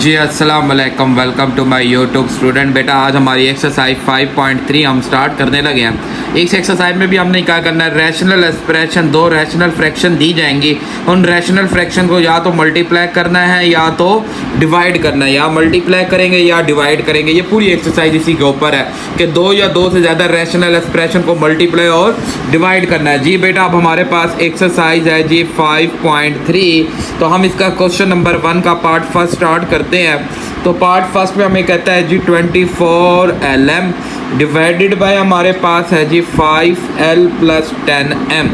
जी अस्सलाम वालेकुम, welcome to my YouTube student. बेटा आज हमारी एक्सरसाइज 5.3 हम स्टार्ट करने लगे हैं। इस एक्सरसाइज में भी हमने क्या करना है, रैशनल एक्सप्रेशन, दो रैशनल फ्रैक्शन दी जाएंगी। उन रैशनल फ्रैक्शन को या तो मल्टीप्लाई करना है या तो डिवाइड करना है, या मल्टीप्लाई करेंगे या डिवाइड करेंगे। ये पूरी एक्सरसाइज इसी के ऊपर है कि दो या दो से ज़्यादा रैशनल एक्सप्रेशन को मल्टीप्लाई और डिवाइड करना है। जी बेटा अब हमारे पास एक्सरसाइज है जी 5.3। तो हम इसका क्वेश्चन नंबर 1 का पार्ट फर्स्ट स्टार्ट करते हैं। तो पार्ट फर्स्ट में हमें कहता है जी 24lm डिवाइडेड बाय हमारे पास है जी 5l प्लस 10m।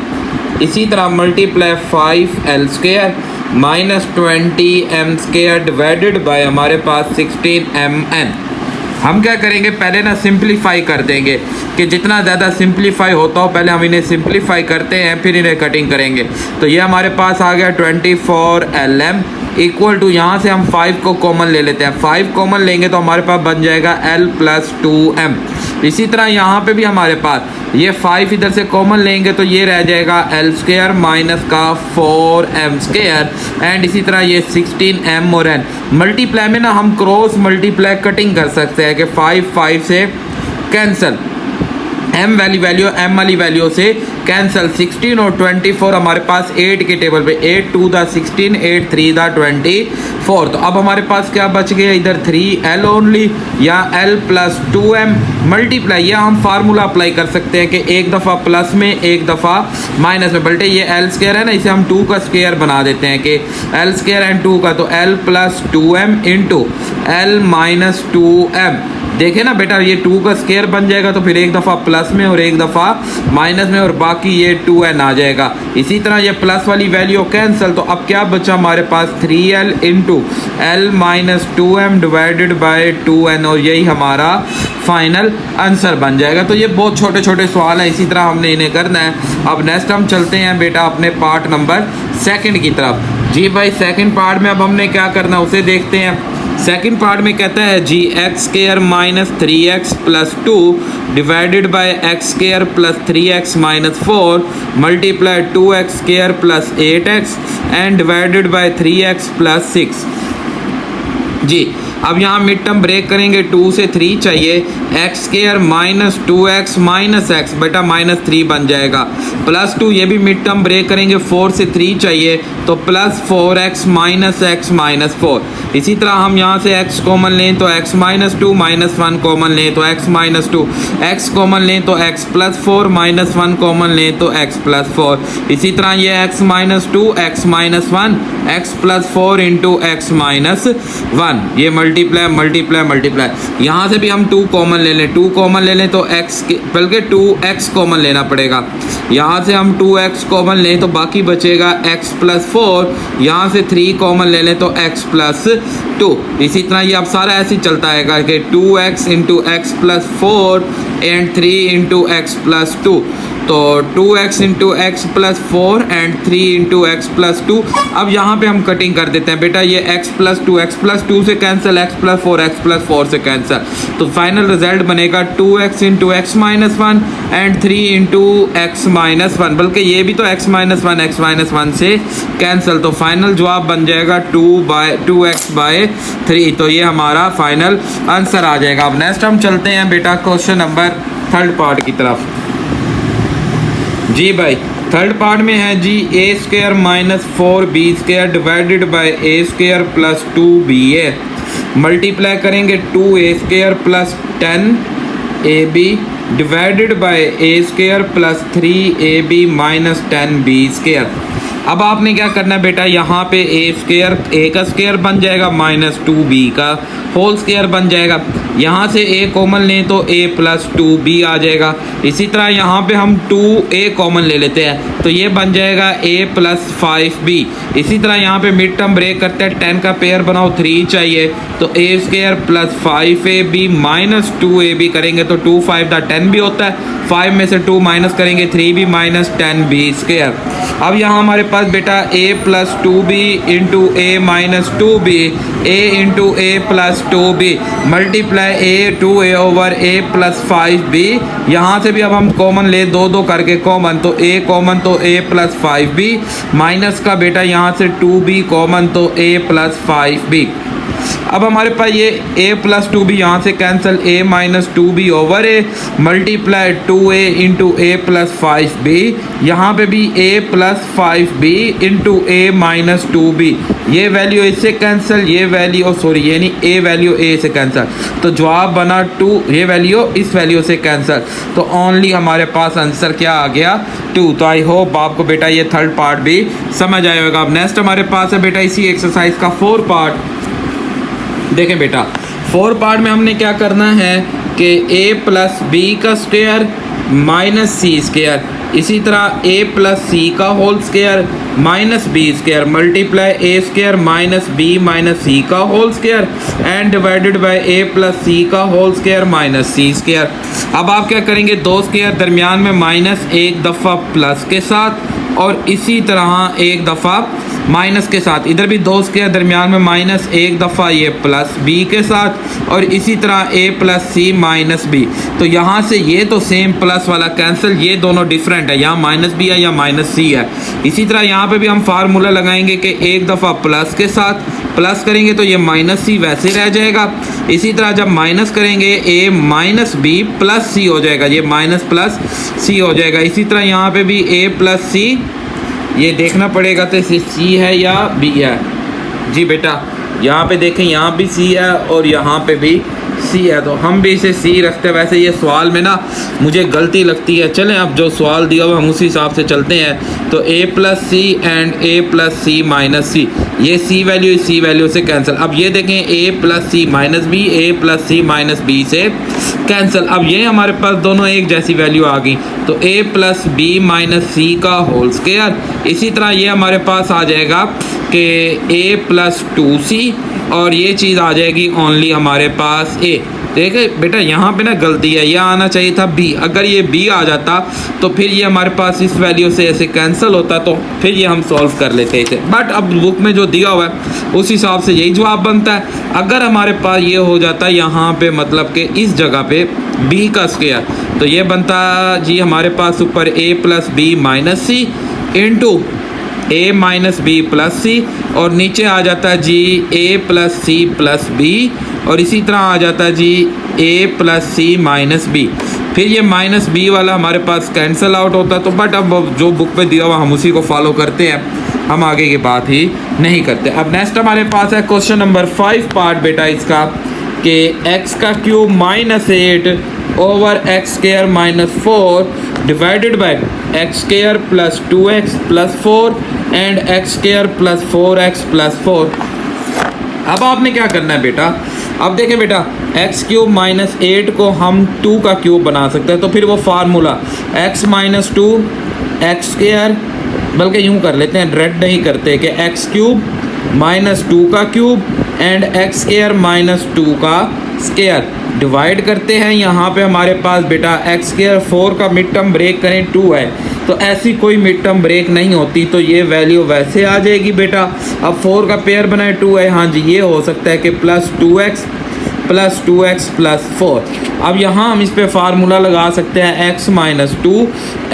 इसी तरह multiply 5l square minus 20m square divided bye हमारे पास 16mn। हम क्या करेंगे, पहले ना सिंप्लीफाई कर देंगे कि जितना ज़्यादा सिंप्लीफाई होता हो पहले हम इन्हें सिंप्लीफाई करते हैं, फिर इन्हें कटिंग करेंगे। तो ये हमारे पास आ गया 24lm इक्वल टू, यहाँ से हम 5 को कॉमन ले लेते हैं। 5 कॉमन लेंगे तो हमारे पास बन जाएगा l प्लस 2m। इसी तरह यहाँ पे भी हमारे पास ये 5 इधर से कॉमन लेंगे तो ये रह जाएगा l स्क्वायर माइनस का 4m स्क्वायर, एंड इसी तरह ये 16m और n। मल्टीप्लाई में ना हम क्रॉस मल्टीप्लाई कटिंग कर सकते हैं कि 5 से कैंसिल, m वाली वैल्यू m वाली वैल्यू से कैंसिल। 16 और 24 हमारे पास 8 के टेबल पे, 8 2 दा 16, 8 3 दा 24। तो अब हमारे पास क्या बच गया, इधर 3l ओनली या l प्लस 2m मल्टीप्लाई। या हम फार्मूला अप्लाई कर सकते हैं कि एक दफ़ा प्लस में एक दफ़ा माइनस में। बल्कि ये l स्क्वायर है ना, इसे हम 2 का स्क्वायर बना देते हैं कि l स्क्वायर एंड 2 का, तो l plus 2m into l minus 2m। देखे ना बेटा, ये 2 का स्क्वायर बन जाएगा तो फिर एक दफ़ा प्लस में और एक दफ़ा माइनस में, और बाकी ये 2n आ जाएगा। इसी तरह ये प्लस वाली वैल्यू कैंसिल। तो अब क्या बचा हमारे पास, 3l into l minus 2m divided by 2n, और यही हमारा फाइनल आंसर बन जाएगा। तो ये बहुत छोटे छोटे सवाल हैं, इसी तरह हमने इन्हें करना है। अब नेक्स्ट हम चलते हैं बेटा अपने पार्ट नंबर 2 की तरफ। जी भाई सेकंड पार्ट में अब हमने क्या करना उसे देखते हैं। सेकंड पार्ट में कहता है जी x square minus 3x plus 2 divided by x square plus 3x minus 4 multiply 2x square plus 8x and divided by 3x plus 6। जी अब यहाँ मिड टर्म ब्रेक करेंगे, 2 से 3 चाहिए, x square minus 2x minus x, बेटा minus 3 बन जाएगा, plus 2, ये भी मिड टर्म ब्रेक करेंगे, 4 से 3 चाहिए तो plus 4x minus x minus 4। इसी तरह हम यहाँ से x कॉमन लें तो x माइनस 2 माइनस 1 कॉमन लें तो x माइनस 2, x कॉमन लें तो x प्लस 4 माइनस 1 कॉमन लें तो x प्लस 4। इसी तरह ये x minus 2 x minus 1 x plus 4 into x minus 1, ये मल्टीप्लाई मल्टीप्लाई मल्टीप्लाई। यहाँ से भी हम 2 कॉमन ले लें, 2 कॉमन ले लें तो x बल्कि 2x कॉमन लेना पड़ेगा। यहाँ से हम 2x कॉमन लें तो बाकी बचेगा x प्लस 4, यहाँ से 3 कॉमन ले लें तो x प्लस 2। इसी तरह ये अब सारा ऐसे ही चलता है कि 2x into x plus 4 and 3 into x plus 2। तो 2x into x plus 4 and 3 into x plus 2। अब यहाँ पे हम कटिंग कर देते हैं बेटा, ये x प्लस 2 से कैंसिल, x प्लस 4 से कैंसिल। तो फाइनल रिजल्ट बनेगा 2x into x minus 1 and 3 into x minus 1, बल्कि ये भी तो x माइनस 1 से कैंसिल। तो फाइनल जवाब बन जाएगा 2x बाय 3। तो ये हमारा फाइनल आंसर आ जाएगा। अब नेक्स्ट हम चलते हैं बेटा क्वेश्चन नंबर 3 पार्ट की तरफ। जी भाई 3 पार्ट में है जी a square minus 4b square divided by a square plus 2ba multiply करेंगे 2a square plus 10ab divided by a square plus 3ab minus 10b square. अब आपने क्या करना है बेटा, यहाँ पे ए स्क्वायर, ए का स्क्वायर बन जाएगा माइनस 2b का होल स्क्वायर बन जाएगा। यहाँ से a कॉमन लें तो a प्लस 2b आ जाएगा। इसी तरह यहाँ पे हम 2a कॉमन ले लेते हैं तो ये बन जाएगा a प्लस 5b। इसी तरह यहाँ पे मिड टर्म ब्रेक करते हैं, 10 का पेयर बनाओ, 3 चाहिए तो a square plus 5ab minus 2ab करेंगे तो 2 5 दा 10 भी होता है, 5 में से 2 माइनस करेंगे 3b माइनस 10b स्क्वायर। अब यहाँ हमारे पास बेटा a plus 2b into a minus 2b, a into a plus 2b multiply a 2a over a plus 5b। यहाँ से भी अब हम कॉमन ले, 2 करके कॉमन, तो a कॉमन तो a प्लस 5b माइनस का बेटा यहाँ से 2b कॉमन तो a प्लस 5b। अब हमारे पास ये a प्लस टू बी यहाँ से cancel, a minus two B over a multiply 2a into A plus 5b, यहाँ पे भी a plus 5b into a minus 2b, ये वैल्यू इससे कैंसिल, ये वैल्यू सॉरी ये नहीं, a वैल्यू a से कैंसिल, तो जवाब बना 2, ये वैल्यू इस वैल्यू से कैंसिल, तो ओनली हमारे पास आंसर क्या आ गया 2। तो आई होप आपको बेटा ये थर्ड पार्ट भी समझ आया होगा। अब नेक्स्ट हमारे पास है बेटा इसी एक्सरसाइज का 4 पार्ट। देखें बेटा 4 पार्ट में हमने क्या करना है कि a प्लस बी का स्क्वायर माइनस सी स्क्वायर, इसी तरह a प्लस सी का whole square minus b square multiply a square minus b minus c का whole square and divided by a plus c का whole square minus c square. अब आप क्या करेंगे, दो स्क्वायर दरमियान में माइनस एक दफ़ा प्लस के साथ और इसी तरह एक दफ़ा माइनस के साथ, इधर भी दो स्क्वायर दरमियान में माइनस एक दफ़ा ये प्लस बी के साथ और इसी तरह a plus C minus B. तो यहाँ से ये तो सेम प्लस वाला कैंसिल, ये दोनों डिफरेंट है, यहाँ माइनस बी है या माइनस सी है। इसी तरह यहाँ पे भी हम फार्मूला लगाएंगे कि एक दफ़ा प्लस के साथ प्लस करेंगे तो ये माइनस सी वैसे रह जाएगा, इसी तरह जब माइनस करेंगे a माइनस बी प्लस सी हो जाएगा, ये माइनस प्लस सी हो जाएगा। इसी तरह यहाँ पे भी a प्लस सी, ये देखना पड़ेगा तो सी है या बी है। जी बेटा यहाँ पे देखें, यहाँ भी सी है और यहाँ पे भी सी है, तो हम भी इसे सी रखते हैं। वैसे ये सवाल में ना मुझे गलती लगती है, चलें अब जो सवाल दिया हुआ हम उसी हिसाब से चलते हैं। तो a plus c and a plus C minus c, ये सी वैल्यू इस सी वैल्यू से कैंसिल। अब ये देखें a plus C minus B, a plus C minus B से कैंसिल। अब ये हमारे पास दोनों एक जैसी वैल्यू आ गई, तो a plus b minus c का होल स्क्वायर। इसी तरह ये हमारे पास आ जाएगा कि a प्लस टू सी और ये चीज़ आ जाएगी ओनली हमारे पास a। देखिए बेटा यहाँ पे ना गलती है, यह आना चाहिए था b, अगर ये b आ जाता तो फिर ये हमारे पास इस वैल्यू से ऐसे कैंसिल होता, तो फिर ये हम सॉल्व कर लेते थे। बट अब बुक में जो दिया हुआ है उस हिसाब से यही जवाब बनता है। अगर हमारे पास ये हो जाता यहाँ पे मतलब कि इस जगह पे b का स्क्वायर, तो ये बनता जी हमारे पास ऊपर a plus b minus c into a minus b plus c और नीचे आ जाता है जी a plus c plus b और इसी तरह आ जाता है जी a plus C minus b. फिर ये माइनस बी वाला हमारे पास कैंसिल आउट होता है। तो बट अब जो बुक पे दिया हुआ हम उसी को फॉलो करते हैं, हम आगे की बात ही नहीं करते। अब नेक्स्ट हमारे पास है क्वेश्चन नंबर 5 पार्ट बेटा इसका कि x का cube minus 8 over x square minus 4 divided by x square plus 2x plus 4 and x square plus 4x plus 4। अब आपने क्या करना है बेटा, अब देखें बेटा एक्स क्यूब माइनस 8 को हम 2 का क्यूब बना सकते हैं, तो फिर वो formula x minus 2 x square, बल्कि यूँ कर लेते हैं डायरेक्ट नहीं करते कि एक्स क्यूब माइनस 2 का cube and x square minus 2 का स्क्वायर डिवाइड करते हैं। यहाँ पे हमारे पास बेटा एक्स स्क्वायर 4 का मिड टर्म ब्रेक करें 2 है, तो ऐसी कोई मिड टर्म ब्रेक नहीं होती, तो ये वैल्यू वैसे आ जाएगी बेटा। अब 4 का पेयर बनाए 2 है, हाँ जी ये हो सकता है कि plus 2x plus 2x plus 4। अब यहाँ हम इस पे फार्मूला लगा सकते हैं x माइनस 2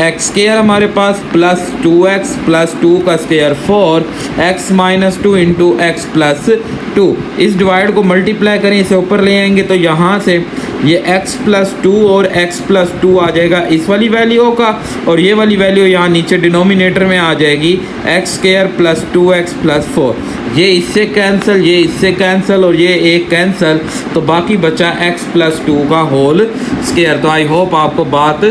एक्स स्क्वायर हमारे पास प्लस 2x प्लस 2 का square 4 x minus 2 into x plus 2। इस डिवाइड को मल्टीप्लाई करें, इसे ऊपर ले आएंगे तो यहाँ से ये x प्लस 2 और x प्लस 2 आ जाएगा इस वाली वैल्यू का, और ये वाली वैल्यू यहाँ नीचे डिनोमिनेटर में आ जाएगी x square plus 2x plus 4। ये इससे कैंसिल, ये इससे कैंसिल और ये एक कैंसिल, तो बाकी बचा x प्लस 2 का होल स्क्वायर। तो आई होप आपको बात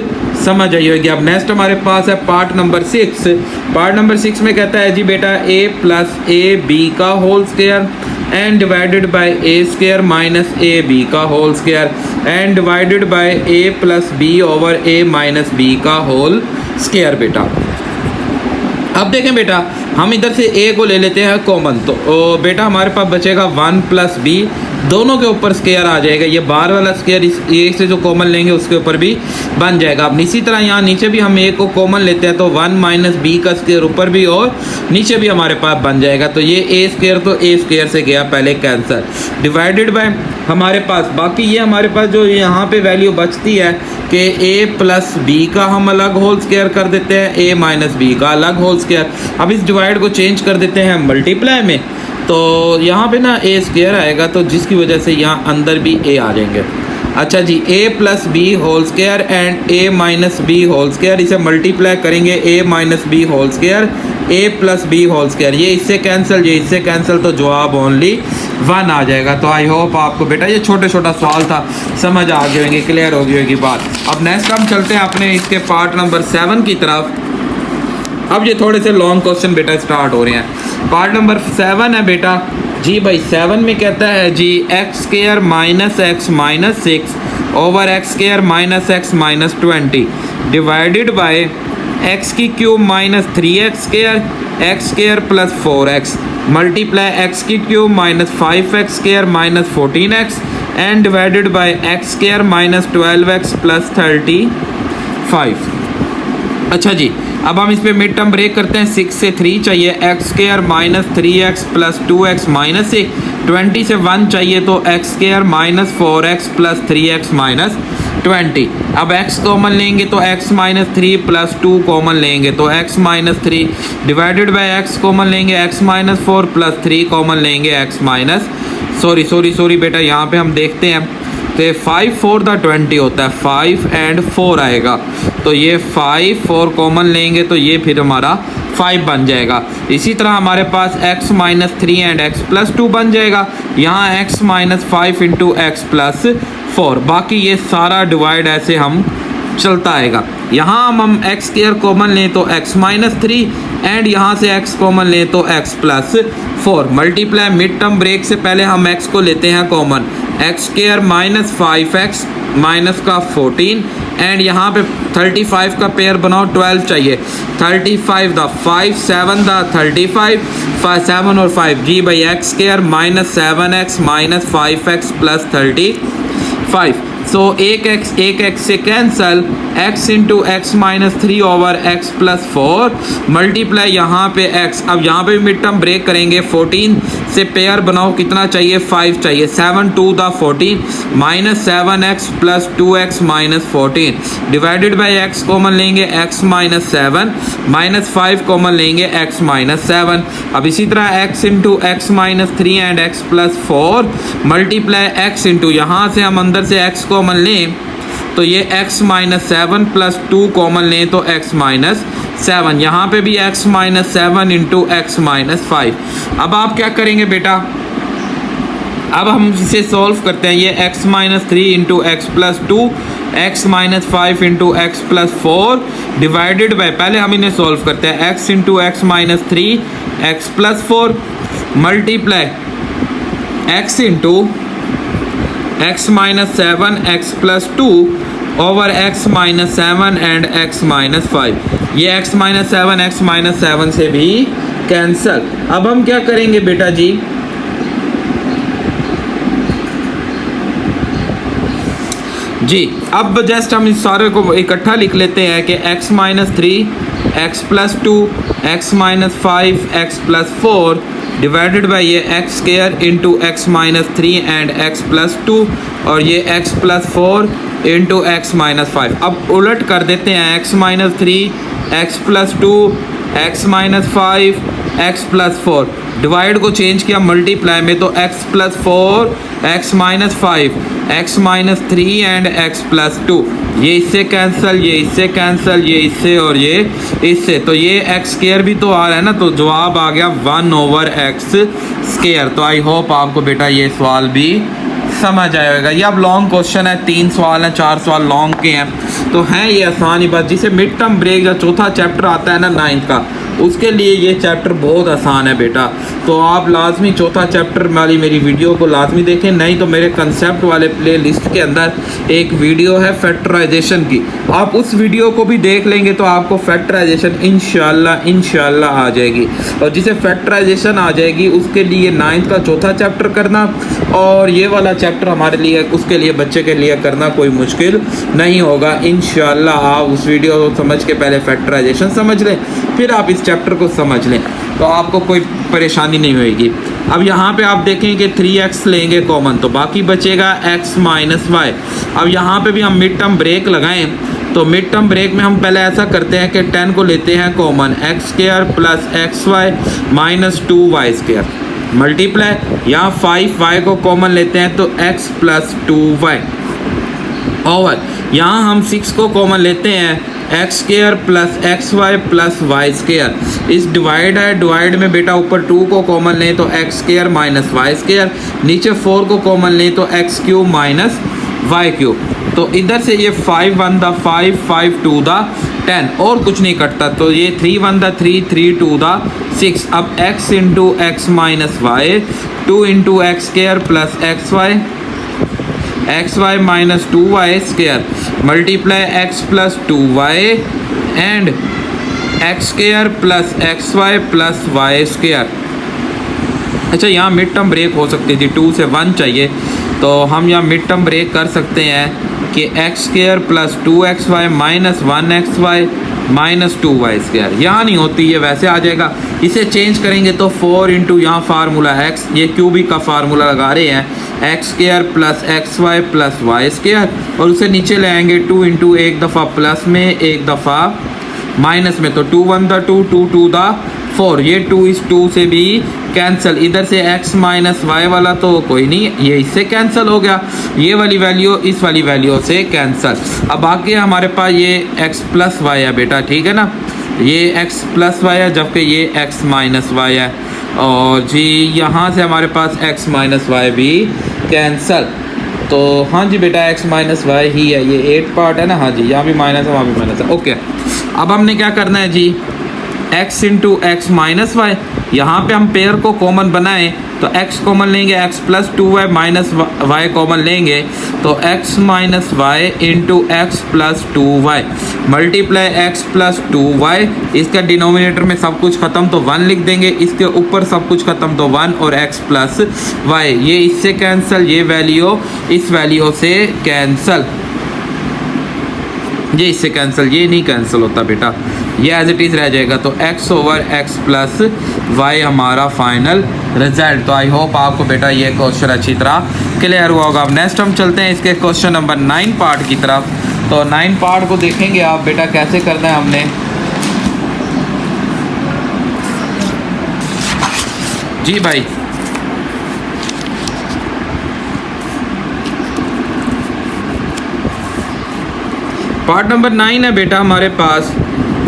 समझ आई होगी। अब नेक्स्ट हमारे पास है पार्ट नंबर 6। पार्ट नंबर 6 में कहता है जी बेटा a प्लस ए बी का whole square and divided by a square minus a b का whole square and divided by a plus b over a minus b का होल स्क्वायर बेटा। अब देखें बेटा हम इधर से a को ले लेते हैं कॉमन, तो बेटा हमारे पास बचेगा 1 प्लस बी, दोनों के ऊपर स्क्वायर आ जाएगा, ये बार वाला स्क्वायर इस a से जो कॉमन लेंगे उसके ऊपर भी बन जाएगा। अब इसी तरह यहाँ नीचे भी हम a को कॉमन लेते हैं तो 1 माइनस बी का स्क्वायर ऊपर भी और नीचे भी हमारे पास बन जाएगा, तो ये a स्क्वायर तो a स्क्वायर से गया पहले कैंसर, डिवाइडेड बाय हमारे पास बाकी ये हमारे पास जो यहाँ पे वैल्यू बचती है कि a प्लस बी का हम अलग होल स्क्वायर कर देते हैं, a माइनस बी का अलग होल स्क्वायर। अब इस डिवाइड को चेंज कर देते हैं मल्टीप्लाई में, तो यहाँ पे ना ए स्क्वायर आएगा, तो जिसकी वजह से यहाँ अंदर भी ए आ जाएंगे। अच्छा जी, a plus B whole square and a minus B whole square, इसे मल्टीप्लाई करेंगे a minus B whole square, a plus B whole square, ये इससे कैंसिल, ये इससे कैंसिल, तो जवाब ओनली 1 आ जाएगा। तो आई होप आपको बेटा ये छोटा छोटा सवाल था, समझ आ गए होंगे, क्लियर हो गई होगी बात। अब नेक्स्ट हम चलते हैं अपने इसके पार्ट नंबर 7 की तरफ। अब ये थोड़े से लॉन्ग क्वेश्चन बेटा स्टार्ट हो रहे हैं। पार्ट नंबर 7 है बेटा जी भाई। 7 में कहता है जी x square minus x minus 6 over x square minus x minus 20 divided by x की cube minus 3x square x square plus 4x multiply x की cube minus 5x square minus 14x and divided by x square minus 12x plus 35। अच्छा जी, अब हम इस पे mid term break करते हैं। 6 से 3 चाहिए, x square minus 3x plus 2x minus 1, 20 से 1 चाहिए तो x square minus 4x plus 3x minus 20। अब x कॉमन लेंगे तो x माइनस 3 प्लस 2 कॉमन लेंगे तो x minus 3 divided by x common लेंगे x माइनस 4 प्लस 3 कॉमन लेंगे x माइनस सॉरी बेटा, यहाँ पे हम देखते हैं तो 5 4 द 20 होता है, 5 एंड 4 आएगा, तो ये 5 4 कॉमन लेंगे तो ये फिर हमारा 5 बन जाएगा। इसी तरह हमारे पास x minus 3 and x plus 2 बन जाएगा, यहाँ x minus 5 into x plus 4, बाकी ये सारा डिवाइड ऐसे हम चलता आएगा। यहाँ हम x स्क्वायर कॉमन लें तो x माइनस 3 एंड यहाँ से x कॉमन लें तो x plus 4 multiply mid term break से पहले हम x को लेते हैं common, X square minus 5x minus का 14 एंड यहाँ पे 35 का पेयर बनाओ, 12 चाहिए, 35 द 5 7 द 35 7 और 5 जी भाई x square minus 7x minus 5x plus 35। सो एक x से cancel, x into x minus 3 over x plus 4 multiply यहाँ पे x। अब यहाँ पे मिड टर्म ब्रेक करेंगे, 14 से पेयर बनाओ, कितना चाहिए 5 चाहिए, 7 2 the 14 minus 7x plus 2x minus 14 divided by x common लेंगे x माइनस 7 माइनस 5 कॉमन लेंगे x माइनस 7। अब इसी तरह x into x minus 3 and x plus 4 multiply x into यहाँ से हम अंदर से x कॉमन लें तो ये x माइनस 7 प्लस 2 कॉमन लें तो x माइनस 7, यहाँ पे भी x minus 7 into x minus 5। अब आप क्या करेंगे बेटा, अब हम इसे सॉल्व करते हैं, ये x minus 3 into x plus 2 x minus 5 into x plus 4 divided by, पहले हम इन्हें सॉल्व करते हैं, x into x minus 3 x plus 4 multiply x into x minus 7 x plus 2 over x minus 7 and x minus 5, ये x minus 7 x minus 7 से भी cancel. अब हम क्या करेंगे बेटा जी अब जस्ट हम इस सारे को इकट्ठा लिख लेते हैं कि x minus 3 x plus 2 x minus 5 x plus 4 divided by ये x square into x minus 3 and x plus 2 और ये x plus 4 into x minus 5। अब उलट कर देते हैं, x minus 3 x plus 2 x minus 5 x plus 4 divide को change किया मल्टीप्लाई में तो x plus 4 x minus 5 x minus 3 and x plus 2, ये इससे कैंसिल, ये इससे कैंसिल, ये इससे और ये इससे, तो ये एक्स स्क्वायर भी तो आ रहा है ना, तो जवाब आ गया 1 ओवर एक्स स्क्वायर। तो आई होप आपको बेटा ये सवाल भी समझ आएगा। ये अब लॉन्ग क्वेश्चन है, 3 सवाल हैं, 4 सवाल लॉन्ग के हैं, तो हैं ये आसान ही बात। जिसे मिड टर्म ब्रेक या चौथा चैप्टर आता है ना 9th का, उसके लिए ये चैप्टर बहुत आसान है बेटा, तो आप लाजमी चौथा चैप्टर वाली मेरी वीडियो को लाजमी देखें, नहीं तो मेरे कंसेप्ट वाले प्ले लिस्ट के अंदर एक वीडियो है फैक्टराइजेशन की, आप उस वीडियो को भी देख लेंगे तो आपको फैक्टराइजेशन इंशाल्लाह आ जाएगी। और जिसे फैक्टराइजेशन आ जाएगी उसके लिए 9th का चौथा चैप्टर करना, और ये वाला चैप्टर हमारे लिए, उसके लिए बच्चे के लिए करना कोई मुश्किल नहीं होगा इंशाल्लाह। आप उस वीडियो को समझ के पहले फैक्टराइजेशन समझ लें, फिर आप इस चैप्टर को समझ लें तो आपको कोई परेशानी नहीं होगी। अब यहाँ पे आप देखें कि 3x लेंगे कॉमन तो बाकी बचेगा x माइनस वाई। अब यहाँ पे भी हम मिड टर्म ब्रेक लगाएं तो मिड टर्म ब्रेक में हम पहले ऐसा करते हैं कि 10 को लेते हैं common, X square plus x Y minus 2y square, multiply यहाँ 5y को कॉमन लेते हैं तो x प्लस 2y ओवर यहाँ हम 6 को कॉमन लेते हैं x square plus x Y plus Y square. इस डिवाइड है, डिवाइड में बेटा ऊपर 2 को कॉमन लें तो X square minus Y square, नीचे 4 को कॉमन लें तो X cube minus Y cube. तो इधर से ये 5 1 द 5 5 2 द 10 और कुछ नहीं कटता, तो ये 3 1 द 3 3 2 द 6। अब x into x minus Y 2 into X square plus x Y minus 2y square multiply x plus 2y and X square plus x Y plus Y square. अच्छा यहाँ mid term break हो सकती थी, 2 से 1 चाहिए तो हम यहाँ मिड टर्म ब्रेक कर सकते हैं कि x square plus 2xy minus 1xy minus 2y square. यहाँ नहीं होती, ये वैसे आ जाएगा। इसे चेंज करेंगे तो 4 इंटू यहाँ फार्मूला x, ये क्यूबिक का फार्मूला लगा रहे हैं, x square plus x Y plus Y square, और उसे नीचे ले आएंगे 2 इंटू एक दफ़ा प्लस में एक दफ़ा माइनस में, तो 2 1 द 2 2 2 द 4, ये 2 इस 2 से भी कैंसिल। इधर से x माइनस वाई वाला तो कोई नहीं, ये इससे कैंसिल हो गया, ये वाली वैल्यू इस वाली वैल्यू से कैंसिल। अब आगे हमारे पास ये x प्लस वाई है बेटा, ठीक है ना, ये x प्लस वाई है जबकि ये x माइनस वाई है, और जी यहाँ से हमारे पास x माइनस वाई भी कैंसिल। तो हाँ जी बेटा x माइनस वाई ही है, ये 8 पार्ट है ना, हाँ जी यहाँ भी माइनस है वहाँ भी माइनस है। ओके अब हमने क्या करना है जी, x into x minus y, यहाँ पे हम पेयर को कॉमन बनाएं तो x कॉमन लेंगे, x plus 2y minus y common लेंगे तो x minus y into x plus 2y multiply x plus 2y। इसका डिनोमिनेटर में सब कुछ ख़त्म तो 1 लिख देंगे, इसके ऊपर सब कुछ ख़त्म तो 1 और x प्लस y, ये इससे कैंसिल, ये वैल्यू इस वैल्यू से कैंसिल, ये इससे कैंसिल, ये नहीं कैंसिल होता बेटा, ये एज इट इज़ रह जाएगा। तो x over x plus y हमारा फाइनल रिजल्ट। तो आई होप आपको बेटा ये क्वेश्चन अच्छी तरह क्लियर हुआ होगा। अब नेक्स्ट हम चलते हैं इसके क्वेश्चन नंबर 9 पार्ट की तरफ। तो 9 पार्ट को देखेंगे आप बेटा कैसे करना है हमने। जी भाई पार्ट नंबर 9 है बेटा हमारे पास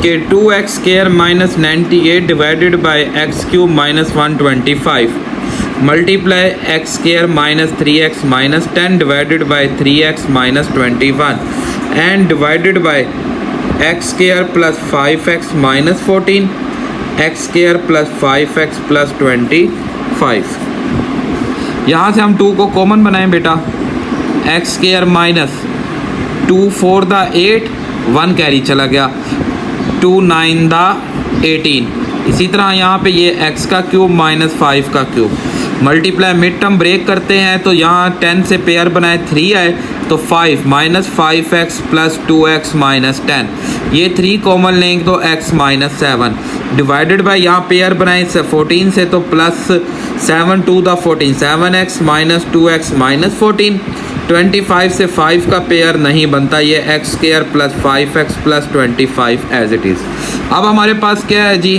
कि 2x square minus 98 divided by x cube minus 125 multiply x square minus 3x minus 10 divided by 3x minus 21 and divided by x square plus 5x minus 14 x square plus 5x plus 25। यहाँ से हम 2 को common बनाएं बेटा, x square minus 2 4 the 8 1 carry चला गया, 2 9 the 18। इसी तरह यहाँ पे ये x का क्यूब माइनस 5 का cube multiply mid term break करते हैं तो यहाँ 10 से पेयर बनाए 3 आए तो 5 minus 5x plus 2x minus 10, ये 3 कॉमन लेंगे तो x माइनस 7 डिवाइडेड बाई यहाँ पेयर बनाए 14 से तो plus 7 2 the 14 7x minus 2x minus 14। 25 से 5 का पेयर नहीं बनता, ये x square plus 5x plus 25 as it is. अब हमारे पास क्या है जी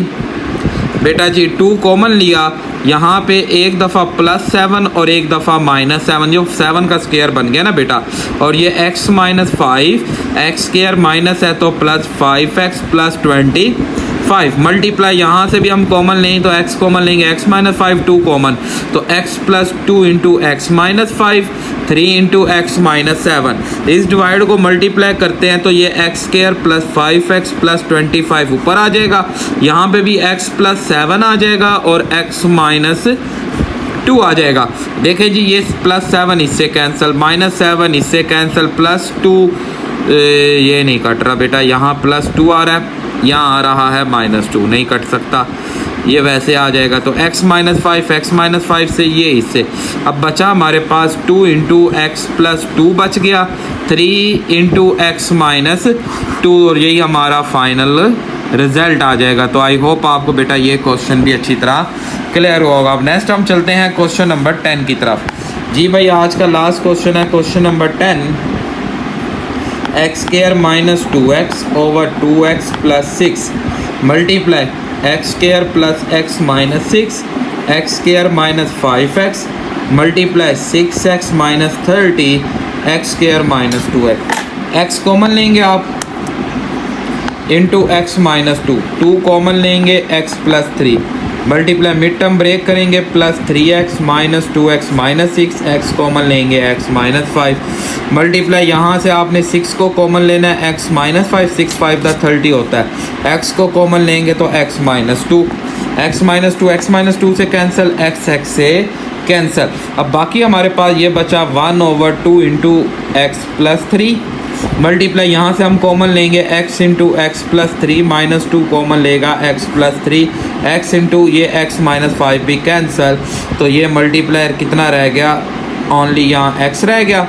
बेटा जी, 2 कॉमन लिया, यहाँ पे एक दफ़ा प्लस 7 और एक दफ़ा माइनस 7, जो 7 का स्क्वायर बन गया ना बेटा, और ये x minus 5 x square minus है तो प्लस 5x प्लस 25 मल्टीप्लाई यहाँ से भी हम कॉमन लें तो x कॉमन लेंगे, x माइनस 5 2 कॉमन तो x plus 2 into x minus 5 3 into x minus 7। इस डिवाइड को मल्टीप्लाई करते हैं तो ये x square plus 5x plus 25 ऊपर आ जाएगा, यहाँ पे भी x प्लस 7 आ जाएगा और x माइनस 2 आ जाएगा। देखें जी ये प्लस 7 इससे कैंसिल, माइनस 7 इससे कैंसिल, प्लस 2 ये नहीं कट रहा बेटा, यहाँ प्लस 2 आ रहा है, यहाँ आ रहा है माइनस 2, नहीं कट सकता, ये वैसे आ जाएगा। तो x माइनस 5 से ये इससे अब बचा हमारे पास 2 इंटू एक्स प्लस 2 बच गया, 3 इंटू एक्स माइनस 2, और यही हमारा फाइनल रिजल्ट आ जाएगा। तो आई होप आपको बेटा ये क्वेश्चन भी अच्छी तरह क्लियर होगा। अब नेक्स्ट हम चलते हैं क्वेश्चन नंबर 10 की तरफ। जी भाई आज का लास्ट क्वेश्चन है question number 10, x square minus 2x over 2x plus 6 multiply x square plus x minus 6 x square minus 5x multiply 6x minus 30 x square minus 2x। X common लेंगे आप into x minus 2 common लेंगे x plus 3 multiply mid term break करेंगे plus 3x minus 2x minus 6 x common लेंगे x minus 5 multiply यहाँ से आपने 6 को common लेना है x माइनस 5 6 5 30 होता है x को कॉमन लेंगे तो x माइनस 2 x माइनस 2 से कैंसिल x से कैंसिल। अब बाकी हमारे पास ये बचा 1/2 इंटू एक्स प्लस 3 मल्टीप्लाई यहाँ से हम कॉमन लेंगे x into x plus 3 minus 2 common लेगा x प्लस 3 x इंटू ये x माइनस 5 भी कैंसिल। तो ये मल्टीप्लायर कितना रह गया, ओनली यहाँ x रह गया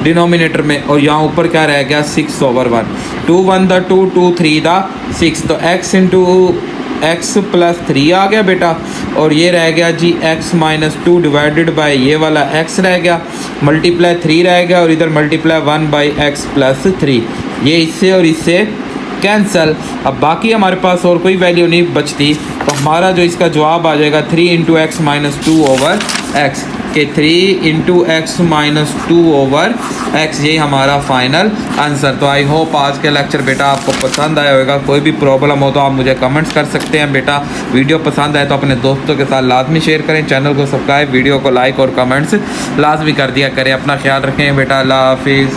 डिनोमिनेटर में और यहाँ ऊपर क्या रह गया 6/1 2 1 द 2 2 3 द 6। तो x इंटू x प्लस 3 आ गया बेटा और ये रह गया जी x माइनस 2 डिवाइडेड बाय ये वाला x रह गया मल्टीप्लाई 3 रह गया और इधर मल्टीप्लाई 1 बाई एक्स प्लस 3 ये इससे और इससे कैंसिल। अब बाकी हमारे पास और कोई वैल्यू नहीं बचती तो हमारा जो इसका जवाब आ जाएगा 3 into x minus 2 over x के 3 into x minus 2 over x यही हमारा फाइनल आंसर। तो आई होप आज के लेक्चर बेटा आपको पसंद आया होगा। कोई भी प्रॉब्लम हो तो आप मुझे कमेंट्स कर सकते हैं बेटा। वीडियो पसंद आए तो अपने दोस्तों के साथ लाजमी शेयर करें, चैनल को सब्सक्राइब, वीडियो को लाइक और कमेंट्स लाजमी कर दिया करें। अपना ख्याल रखें बेटा, अल्लाह हाफिज़।